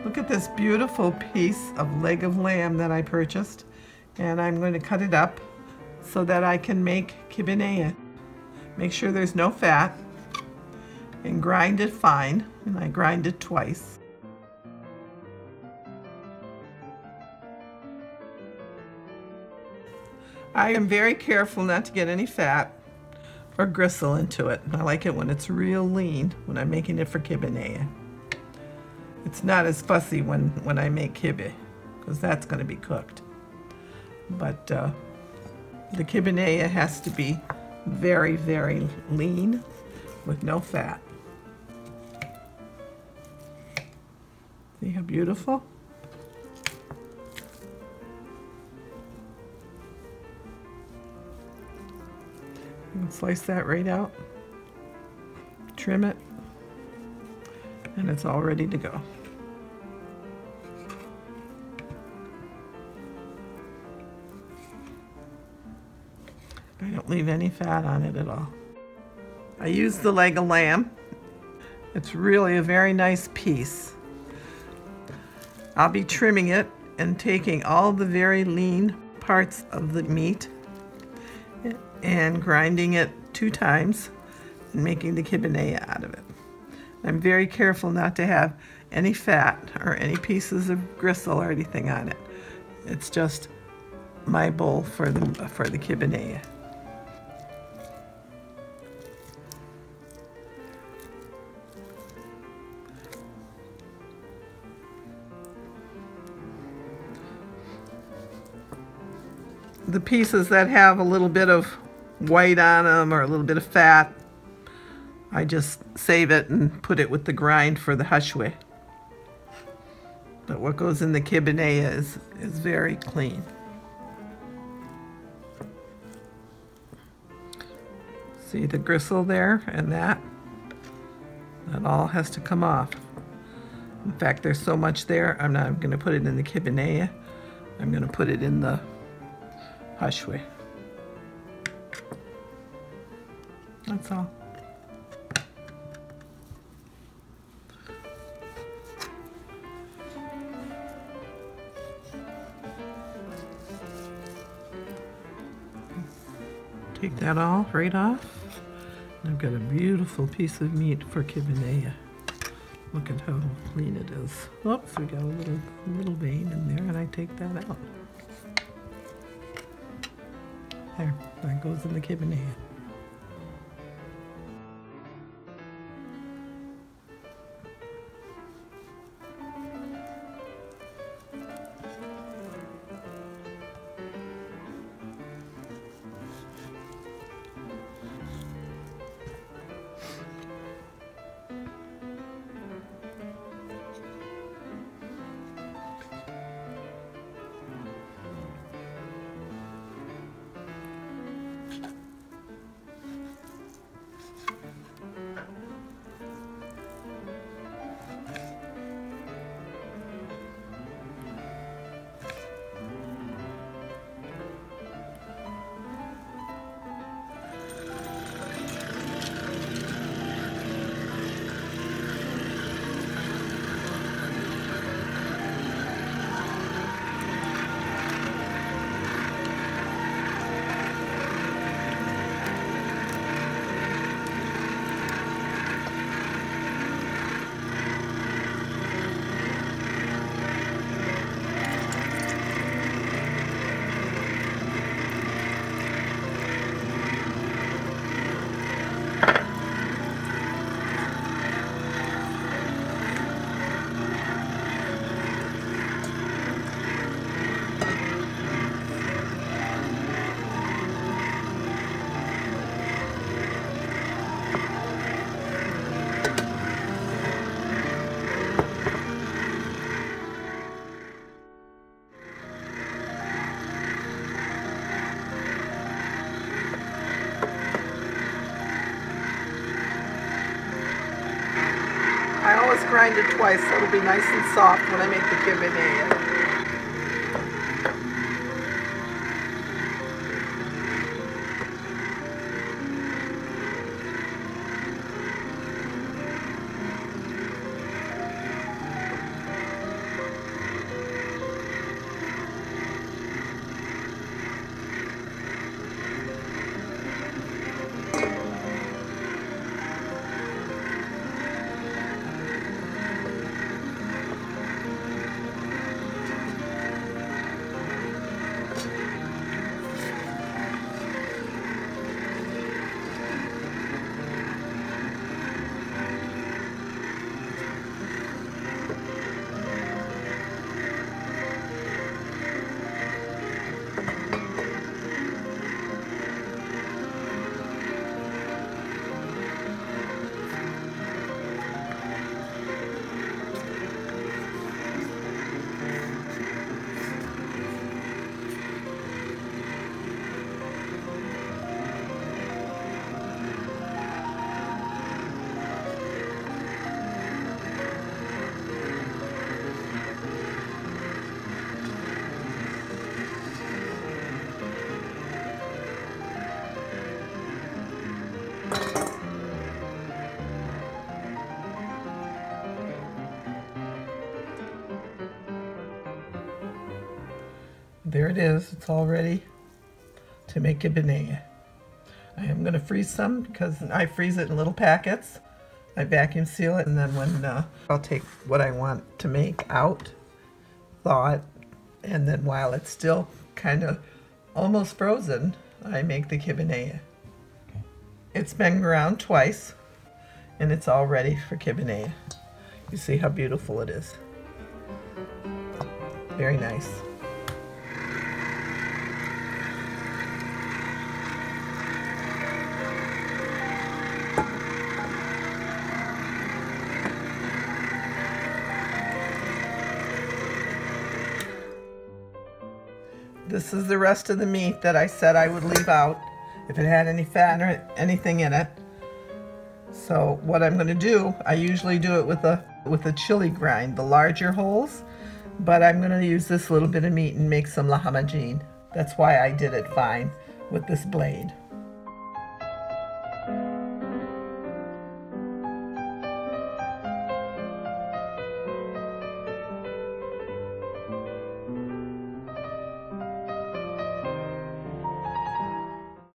Look at this beautiful piece of leg of lamb that I purchased, and I'm going to cut it up so that I can make kibbeh neye. Make sure there's no fat and grind it fine, and I grind it twice. I am very careful not to get any fat or gristle into it. I like it when it's real lean when I'm making it for kibbeh neye. It's not as fussy when I make kibbeh, because that's going to be cooked. But the kibbeh neye has to be very, very lean with no fat. See how beautiful? You can slice that right out, trim it, and it's all ready to go. I don't leave any fat on it at all. I use the leg of lamb. It's really a very nice piece. I'll be trimming it and taking all the very lean parts of the meat and grinding it 2 times and making the kibbeh neye out of it. I'm very careful not to have any fat or any pieces of gristle or anything on it. It's just my bowl for the kibbeh neye. The pieces that have a little bit of white on them or a little bit of fat, I just save it and put it with the grind for the hashwe. But what goes in the kibbeh neye is very clean. See the gristle there and that? That all has to come off. In fact, there's so much there, I'm not going to put it in the kibbeh neye. I'm going to put it in the hashwe. That's all. Take that all right off. I've got a beautiful piece of meat for kibbeh neye. Look at how clean it is. Oops, we got a little vein in there, and I take that out. There, that goes in the kibbeh neye. I always grind it twice so it'll be nice and soft when I make the kibbeh neye. There it is. It's all ready to make Kibbeh Neye. I am going to freeze some because I freeze it in little packets. I vacuum seal it, and then when I'll take what I want to make out, thaw it, and then while it's still kind of almost frozen, I make the Kibbeh Neye. Okay. It's been ground twice, and it's all ready for Kibbeh Neye. You see how beautiful it is. Very nice. This is the rest of the meat that I said I would leave out if it had any fat or anything in it. So what I'm going to do, I usually do it with a chili grind, the larger holes, but I'm going to use this little bit of meat and make some lahmacun. That's why I did it fine with this blade.